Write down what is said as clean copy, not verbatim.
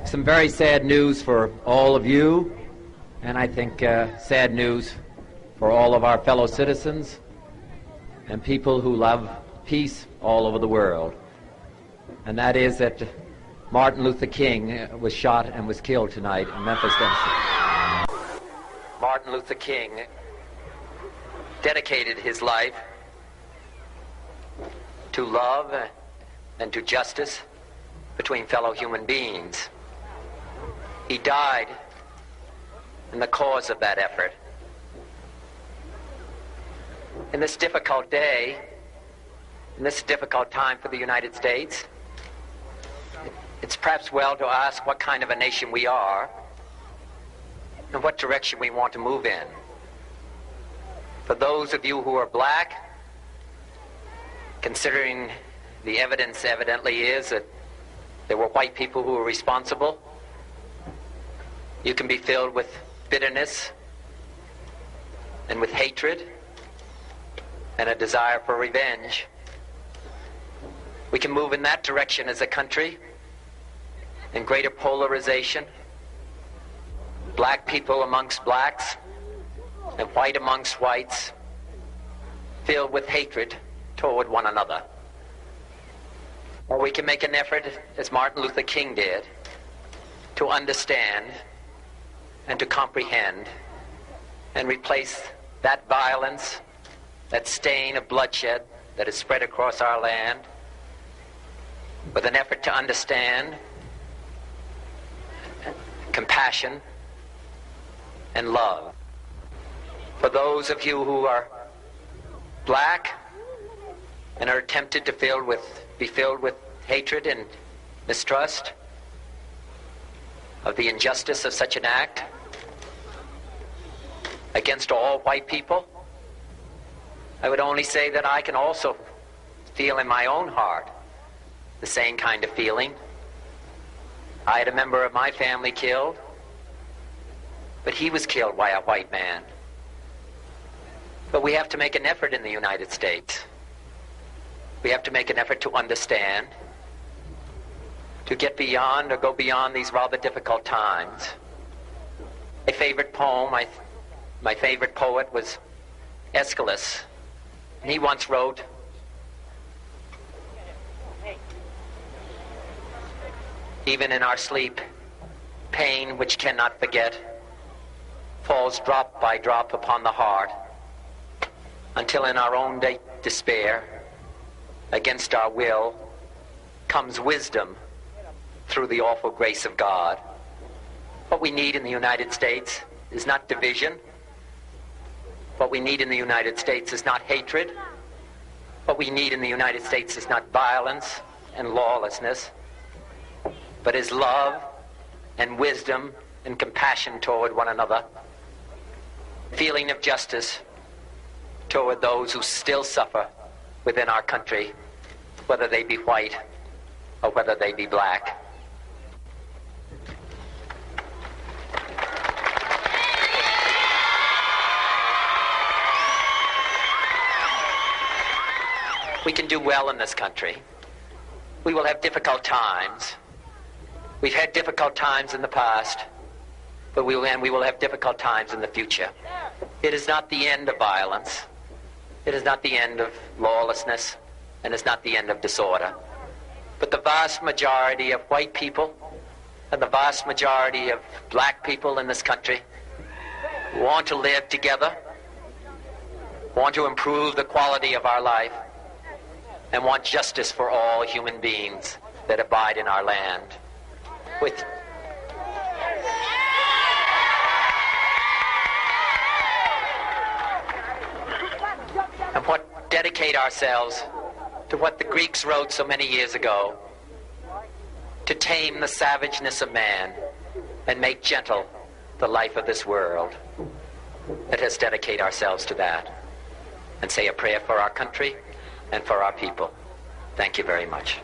some very sad news for all of you, and I think sad news for all of our fellow citizens and people who love peace all over the world. And that is that Martin Luther King was shot and was killed tonight in Memphis, Tennessee. Martin Luther King dedicated his life to love and to justice between fellow human beings. He died in the cause of that effort. In this difficult day, in this difficult time for the United States, it's perhaps well to ask what kind of a nation we are and what direction we want to move in. For those of you who are black, considering the evidence evidently is that there were white people who were responsible, you can be filled with bitterness and with hatred and a desire for revenge. We can move in that direction as a country, in greater polarization, black people amongst blacks and white amongst whites, filled with hatred toward one another. Or we can make an effort, as Martin Luther King did, to understand and to comprehend and replace that violence, that stain of bloodshed that is spread across our land, with an effort to understand compassion and love. For those of you who are black and are tempted to be filled with hatred and mistrust of the injustice of such an act against all white people, I would only say that I can also feel in my own heart the same kind of feeling. I had a member of my family killed, but he was killed by a white man. But we have to make an effort in the United States. We have to make an effort to understand, to get beyond or go beyond these rather difficult times. My favorite poem, my favorite poet was Aeschylus. And he once wrote, "Even in our sleep, pain which cannot forget falls drop by drop upon the heart, until in our own despair, against our will, comes wisdom through the awful grace of God." What we need in the United States is not division. What we need in the United States is not hatred. What we need in the United States is not violence and lawlessness, but is love and wisdom and compassion toward one another, feeling of justice toward those who still suffer within our country, whether they be white or whether they be black. We can do well in this country. We will have difficult times. We've had difficult times in the past, but we will have difficult times in the future. It is not the end of violence. It is not the end of lawlessness, and it's not the end of disorder. But the vast majority of white people and the vast majority of black people in this country want to live together, want to improve the quality of our life, and want justice for all human beings that abide in our land. And what dedicate ourselves to what the Greeks wrote so many years ago, to tame the savageness of man and make gentle the life of this world. Let us dedicate ourselves to that and say a prayer for our country and for our people. Thank you very much.